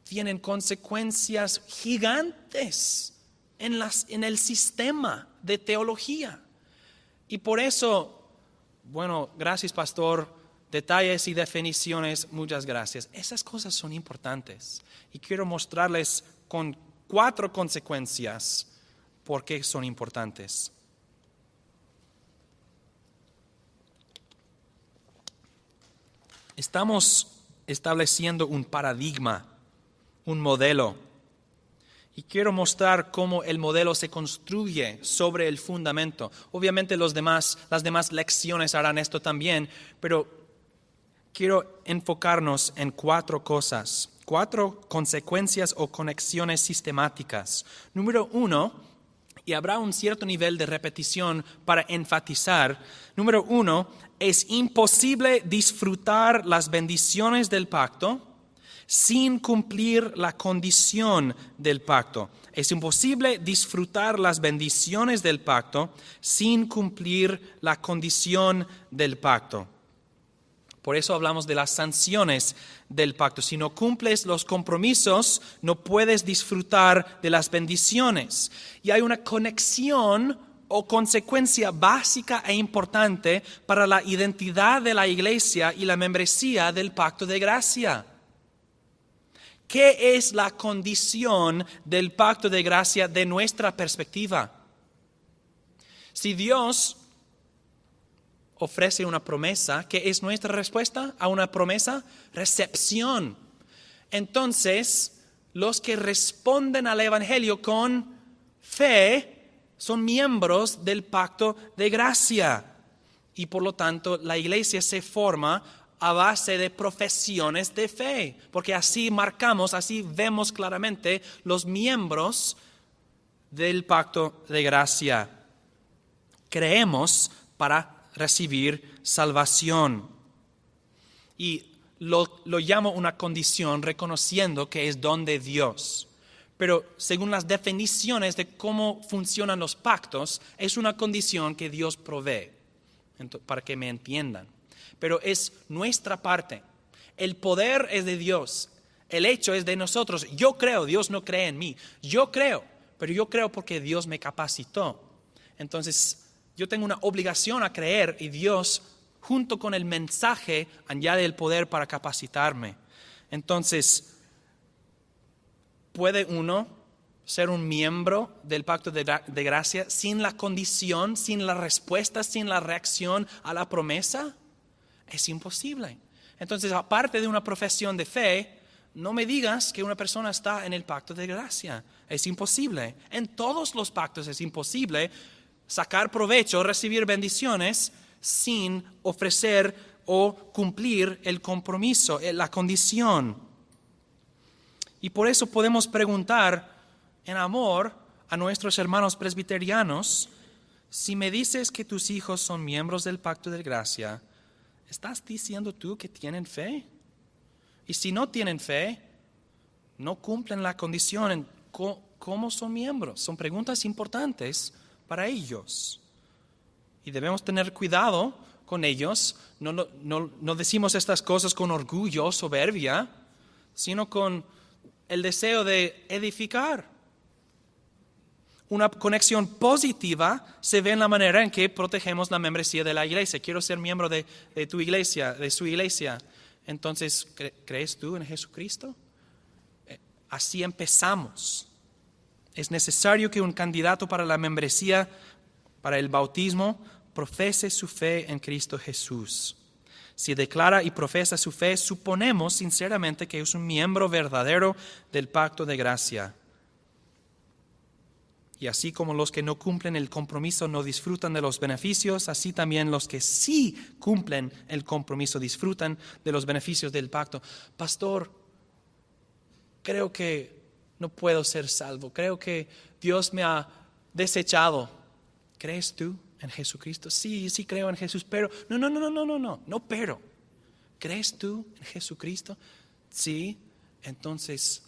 tienen consecuencias gigantes en el sistema de teología. Y por eso, gracias, pastor. Detalles y definiciones, muchas gracias. Esas cosas son importantes y quiero mostrarles con 4 consecuencias por qué son importantes. Estamos estableciendo un paradigma, un modelo, y quiero mostrar cómo el modelo se construye sobre el fundamento. Obviamente las demás lecciones harán esto también, pero quiero enfocarnos en 4 cosas, 4 consecuencias o conexiones sistemáticas. Número 1, y habrá un cierto nivel de repetición para enfatizar. Número 1, es imposible disfrutar las bendiciones del pacto sin cumplir la condición del pacto. Es imposible disfrutar las bendiciones del pacto sin cumplir la condición del pacto. Por eso hablamos de las sanciones del pacto. Si no cumples los compromisos, no puedes disfrutar de las bendiciones. Y hay una conexión o consecuencia básica e importante para la identidad de la iglesia y la membresía del pacto de gracia. ¿Qué es la condición del pacto de gracia de nuestra perspectiva? Si Dios ofrece una promesa, ¿qué es nuestra respuesta a una promesa? Recepción. Entonces, los que responden al Evangelio con fe son miembros del pacto de gracia. Y por lo tanto, la iglesia se forma a base de profesiones de fe, porque así vemos claramente los miembros del pacto de gracia. Creemos para recibir salvación. Y lo llamo una condición reconociendo que es don de Dios. Pero según las definiciones de cómo funcionan los pactos, es una condición que Dios provee, para que me entiendan. Pero es nuestra parte. El poder es de Dios. El hecho es de nosotros. Yo creo, Dios no cree en mí. Yo creo, pero yo creo porque Dios me capacitó. Entonces, yo tengo una obligación a creer y Dios, junto con el mensaje, añade el poder para capacitarme. Entonces, ¿puede uno ser un miembro del pacto de gracia sin la condición, sin la respuesta, sin la reacción a la promesa? Es imposible. Entonces, aparte de una profesión de fe, no me digas que una persona está en el pacto de gracia. Es imposible. En todos los pactos es imposible sacar provecho, recibir bendiciones sin ofrecer o cumplir el compromiso, la condición. Y por eso podemos preguntar en amor a nuestros hermanos presbiterianos: si me dices que tus hijos son miembros del pacto de gracia, ¿estás diciendo tú que tienen fe? Y si no tienen fe, no cumplen la condición. ¿Cómo son miembros? Son preguntas importantes para ellos. Y debemos tener cuidado con ellos. No decimos estas cosas con orgullo, soberbia, sino con el deseo de edificar. Una conexión positiva se ve en la manera en que protegemos la membresía de la iglesia. Quiero ser miembro de tu iglesia, de su iglesia. Entonces, ¿crees tú en Jesucristo? Así empezamos. Es necesario que un candidato para la membresía, para el bautismo, profese su fe en Cristo Jesús. Si declara y profesa su fe, suponemos sinceramente que es un miembro verdadero del pacto de gracia. Y así como los que no cumplen el compromiso no disfrutan de los beneficios, así también los que sí cumplen el compromiso disfrutan de los beneficios del pacto. Pastor, creo que no puedo ser salvo. Creo que Dios me ha desechado. ¿Crees tú en Jesucristo? Sí creo en Jesús, pero no, pero. ¿Crees tú en Jesucristo? Sí, entonces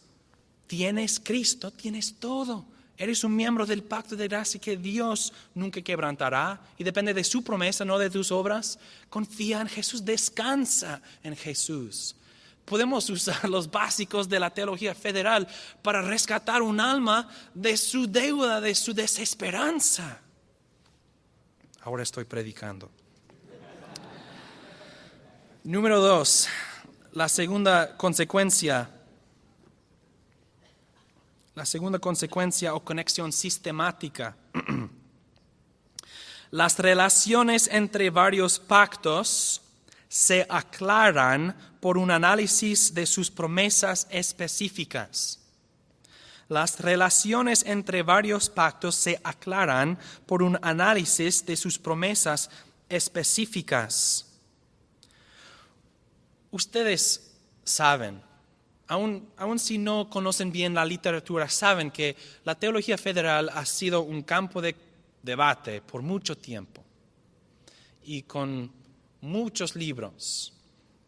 tienes Cristo, tienes todo. Eres un miembro del pacto de gracia que Dios nunca quebrantará y depende de su promesa, no de tus obras. Confía en Jesús, descansa en Jesús. Podemos usar los básicos de la teología federal para rescatar un alma de su deuda, de su desesperanza. Ahora estoy predicando. Número 2, la segunda consecuencia o conexión sistemática. Las relaciones entre varios pactos se aclaran por un análisis de sus promesas específicas. Las relaciones entre varios pactos se aclaran por un análisis de sus promesas específicas. Ustedes saben, aun si no conocen bien la literatura, saben que la teología federal ha sido un campo de debate por mucho tiempo y con muchos libros.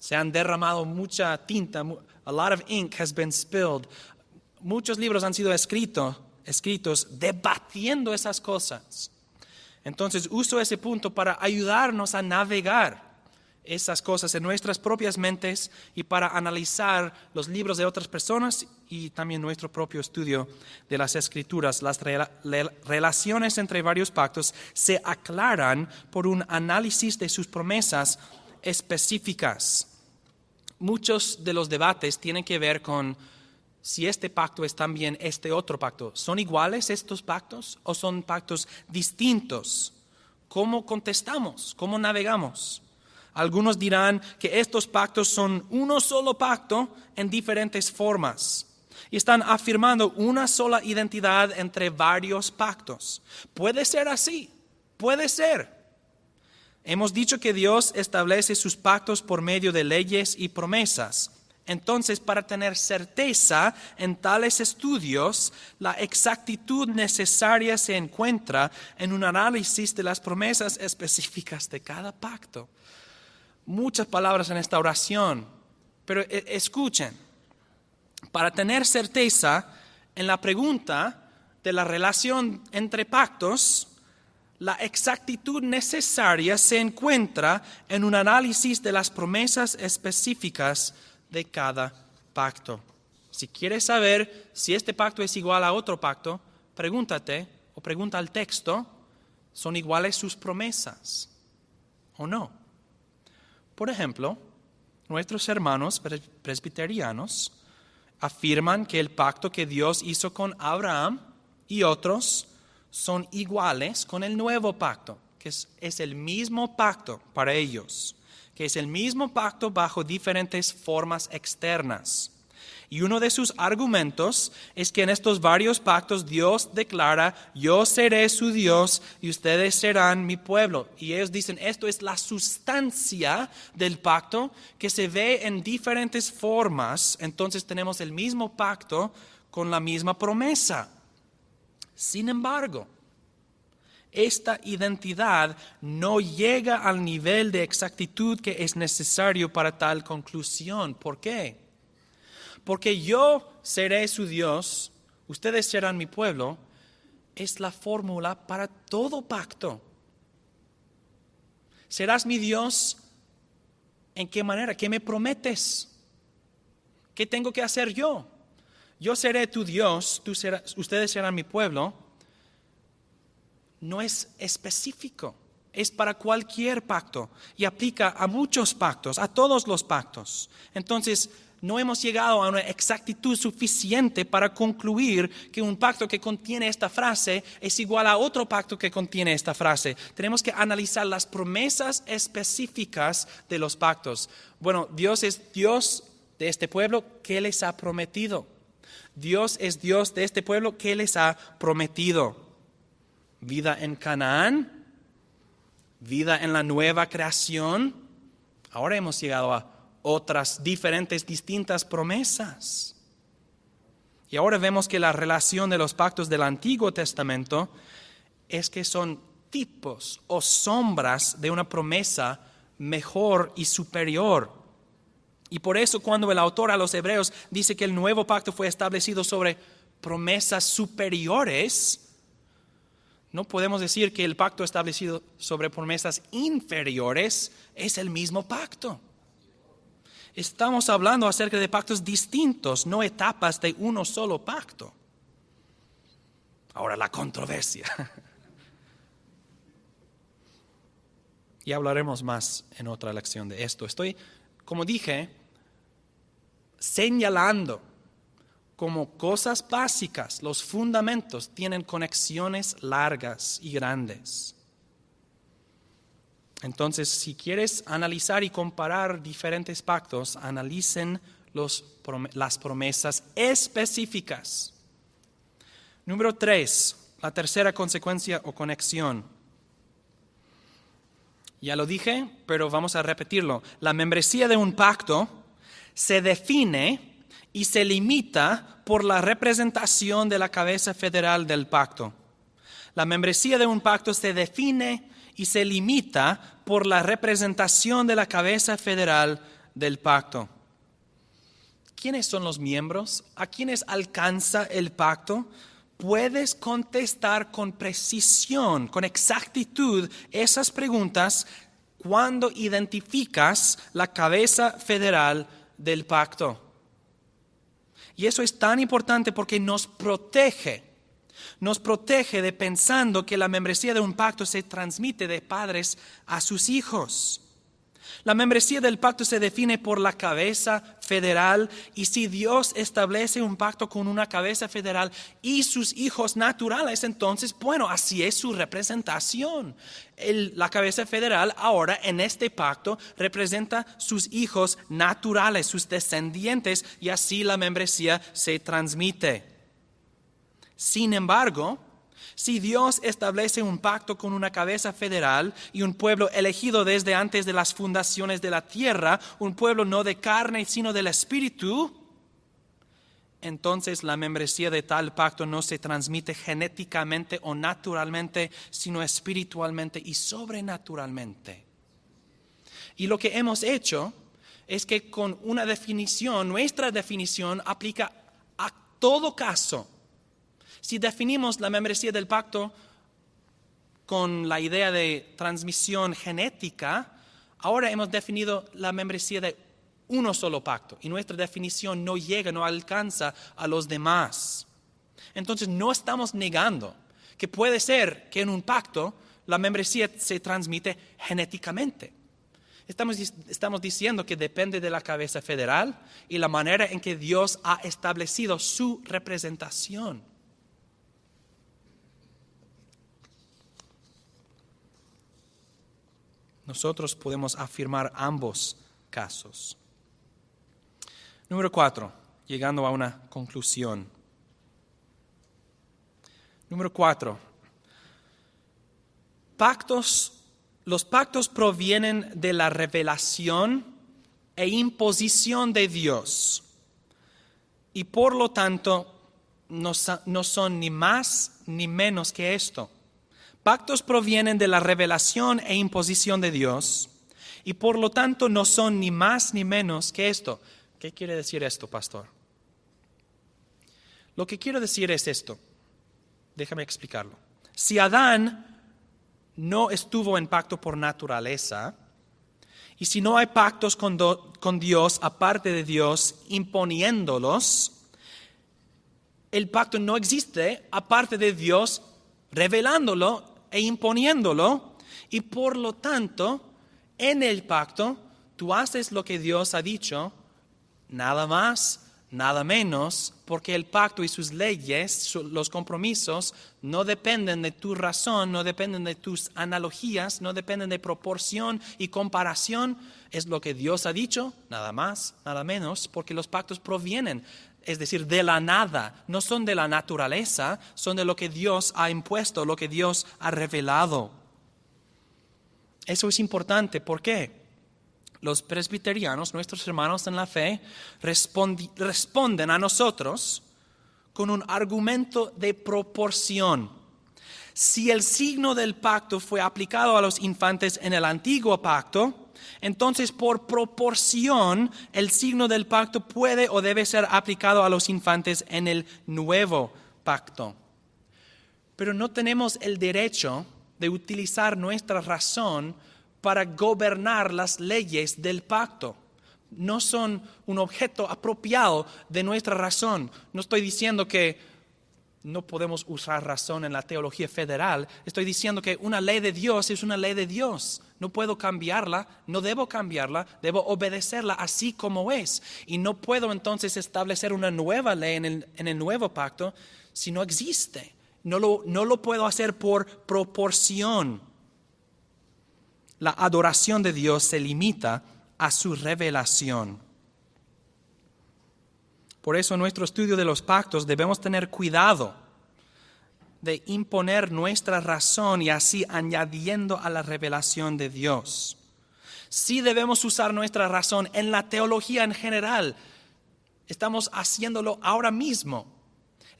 Se han derramado mucha tinta, a lot of ink has been spilled. Muchos libros han sido escritos debatiendo esas cosas. Entonces uso ese punto para ayudarnos a navegar esas cosas en nuestras propias mentes y para analizar los libros de otras personas y también nuestro propio estudio de las Escrituras. Las relaciones entre varios pactos se aclaran por un análisis de sus promesas específicas. Muchos de los debates tienen que ver con si este pacto es también este otro pacto. ¿Son iguales estos pactos o son pactos distintos? ¿Cómo contestamos? ¿Cómo navegamos? Algunos dirán que estos pactos son uno solo pacto en diferentes formas y están afirmando una sola identidad entre varios pactos. Puede ser así, puede ser. Hemos dicho que Dios establece sus pactos por medio de leyes y promesas. Entonces, para tener certeza en tales estudios, la exactitud necesaria se encuentra en un análisis de las promesas específicas de cada pacto. Muchas palabras en esta oración, pero escuchen, para tener certeza en la pregunta de la relación entre pactos, la exactitud necesaria se encuentra en un análisis de las promesas específicas de cada pacto. Si quieres saber si este pacto es igual a otro pacto, pregúntate o pregunta al texto, ¿son iguales sus promesas o no? Por ejemplo, nuestros hermanos presbiterianos afirman que el pacto que Dios hizo con Abraham y otros son iguales con el nuevo pacto, que es el mismo pacto para ellos, que es el mismo pacto bajo diferentes formas externas. Y uno de sus argumentos es que en estos varios pactos Dios declara, yo seré su Dios y ustedes serán mi pueblo. Y ellos dicen, esto es la sustancia del pacto que se ve en diferentes formas. Entonces tenemos el mismo pacto con la misma promesa. Sin embargo, Esta identidad no llega al nivel de exactitud que es necesario para tal conclusión. ¿Por qué? Porque yo seré su Dios, ustedes serán mi pueblo, es la fórmula para todo pacto. ¿Serás mi Dios? ¿En qué manera? ¿Qué me prometes? ¿Qué tengo que hacer yo? Yo seré tu Dios, ustedes serán mi pueblo. No es específico, es para cualquier pacto y aplica a muchos pactos, a todos los pactos. Entonces, no hemos llegado a una exactitud suficiente para concluir que un pacto que contiene esta frase es igual a otro pacto que contiene esta frase. Tenemos que analizar las promesas específicas de los pactos. Bueno, Dios es Dios de este pueblo, ¿qué les ha prometido? Dios es Dios de este pueblo, ¿qué les ha prometido? Vida en Canaán, vida en la nueva creación. Ahora hemos llegado a otras diferentes, distintas promesas. Y ahora vemos que la relación de los pactos del Antiguo Testamento es que son tipos o sombras de una promesa mejor y superior. Y por eso cuando el autor a los Hebreos dice que el nuevo pacto fue establecido sobre promesas superiores, no podemos decir que el pacto establecido sobre promesas inferiores es el mismo pacto. Estamos hablando acerca de pactos distintos, no etapas de uno solo pacto. Ahora la controversia. Y hablaremos más en otra lección de esto. Estoy, como dije, señalando como cosas básicas, los fundamentos tienen conexiones largas y grandes. Entonces, si quieres analizar y comparar diferentes pactos, analicen las promesas específicas. Número 3, la tercera consecuencia o conexión. Ya lo dije, pero vamos a repetirlo. La membresía de un pacto se define y se limita por la representación de la cabeza federal del pacto. La membresía de un pacto se define y se limita por la representación de la cabeza federal del pacto. ¿Quiénes son los miembros? ¿A quiénes alcanza el pacto? Puedes contestar con precisión, con exactitud esas preguntas cuando identificas la cabeza federal del pacto. Y eso es tan importante porque nos protege de pensando que la membresía de un pacto se transmite de padres a sus hijos. La membresía del pacto se define por la cabeza federal y si Dios establece un pacto con una cabeza federal y sus hijos naturales, entonces, bueno, así es su representación. La cabeza federal ahora en este pacto representa sus hijos naturales, sus descendientes y así la membresía se transmite. Sin embargo, si Dios establece un pacto con una cabeza federal y un pueblo elegido desde antes de las fundaciones de la tierra, un pueblo no de carne sino del espíritu, entonces la membresía de tal pacto no se transmite genéticamente o naturalmente, sino espiritualmente y sobrenaturalmente. Y lo que hemos hecho es que con una definición, nuestra definición aplica a todo caso. Si definimos la membresía del pacto con la idea de transmisión genética, ahora hemos definido la membresía de uno solo pacto y nuestra definición no llega, no alcanza a los demás. Entonces no estamos negando que puede ser que en un pacto la membresía se transmite genéticamente. Estamos diciendo que depende de la cabeza federal y la manera en que Dios ha establecido su representación. Nosotros podemos afirmar ambos casos. Número 4, llegando a una conclusión. Número 4, los pactos provienen de la revelación e imposición de Dios y por lo tanto no son ni más ni menos que esto. pactos provienen de la revelación e imposición de Dios y por lo tanto no son ni más ni menos que esto. ¿Qué quiere decir esto, pastor? Lo que quiero decir es esto. Déjame explicarlo. Si Adán no estuvo en pacto por naturaleza, y si no hay pactos con Dios, aparte de Dios, imponiéndolos, el pacto no existe aparte de Dios revelándolo e imponiéndolo, y por lo tanto, en el pacto, tú haces lo que Dios ha dicho, nada más, nada menos, porque el pacto y sus leyes, los compromisos, no dependen de tu razón, no dependen de tus analogías, no dependen de proporción y comparación. Es lo que Dios ha dicho, nada más, nada menos, porque los pactos provienen, es decir, de la nada, no son de la naturaleza, son de lo que Dios ha impuesto, lo que Dios ha revelado. Eso es importante, ¿por qué? Los presbiterianos, nuestros hermanos en la fe, responden a nosotros con un argumento de proporción. Si el signo del pacto fue aplicado a los infantes en el antiguo pacto, entonces por proporción el signo del pacto puede o debe ser aplicado a los infantes en el nuevo pacto. Pero no tenemos el derecho de utilizar nuestra razón para gobernar las leyes del pacto. No son un objeto apropiado de nuestra razón. No estoy diciendo que no podemos usar razón en la teología federal. Estoy diciendo que una ley de Dios es una ley de Dios. No puedo cambiarla, no debo cambiarla, debo obedecerla así como es. Y no puedo entonces establecer una nueva ley en el nuevo pacto si no existe. No lo puedo hacer por proporción. La adoración de Dios se limita a su revelación. Por eso en nuestro estudio de los pactos debemos tener cuidado de imponer nuestra razón y así añadiendo a la revelación de Dios. Sí debemos usar nuestra razón en la teología en general. Estamos haciéndolo ahora mismo.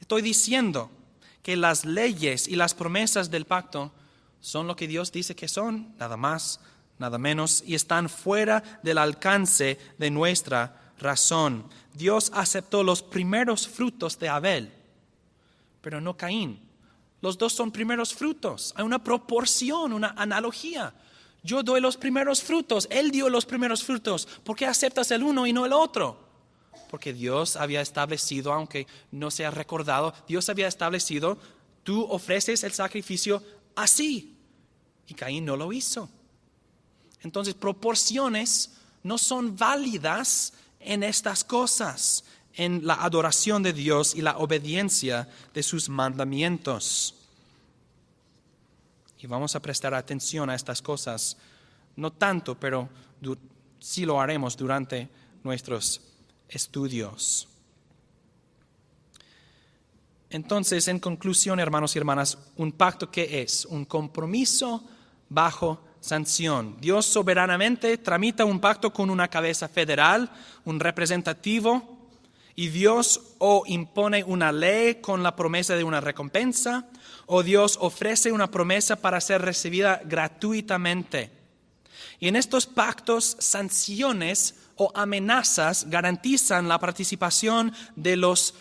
Estoy diciendo que las leyes y las promesas del pacto son lo que Dios dice que son, nada más, nada menos, y están fuera del alcance de nuestra razón. Dios aceptó los primeros frutos de Abel, pero no Caín. Los dos son primeros frutos. Hay una proporción, una analogía. Yo doy los primeros frutos, Él dio los primeros frutos. ¿Por qué aceptas el uno y no el otro? Porque Dios había establecido, aunque no sea recordado, Dios había establecido, tú ofreces el sacrificio así. Y Caín no lo hizo. Entonces, proporciones no son válidas en estas cosas, en la adoración de Dios y la obediencia de sus mandamientos. Y vamos a prestar atención a estas cosas, no tanto, pero sí lo haremos durante nuestros estudios. Entonces, en conclusión, hermanos y hermanas, ¿un pacto qué es? Un compromiso bajo sanción. Dios soberanamente tramita un pacto con una cabeza federal, un representativo, y Dios o impone una ley con la promesa de una recompensa, o Dios ofrece una promesa para ser recibida gratuitamente. Y en estos pactos, sanciones o amenazas garantizan la participación de los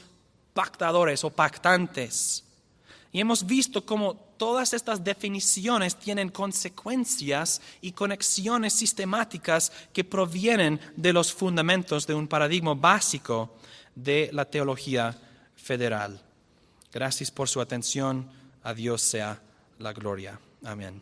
pactadores o pactantes. Y hemos visto cómo todas estas definiciones tienen consecuencias y conexiones sistemáticas que provienen de los fundamentos de un paradigma básico de la teología federal. Gracias por su atención. A Dios sea la gloria. Amén.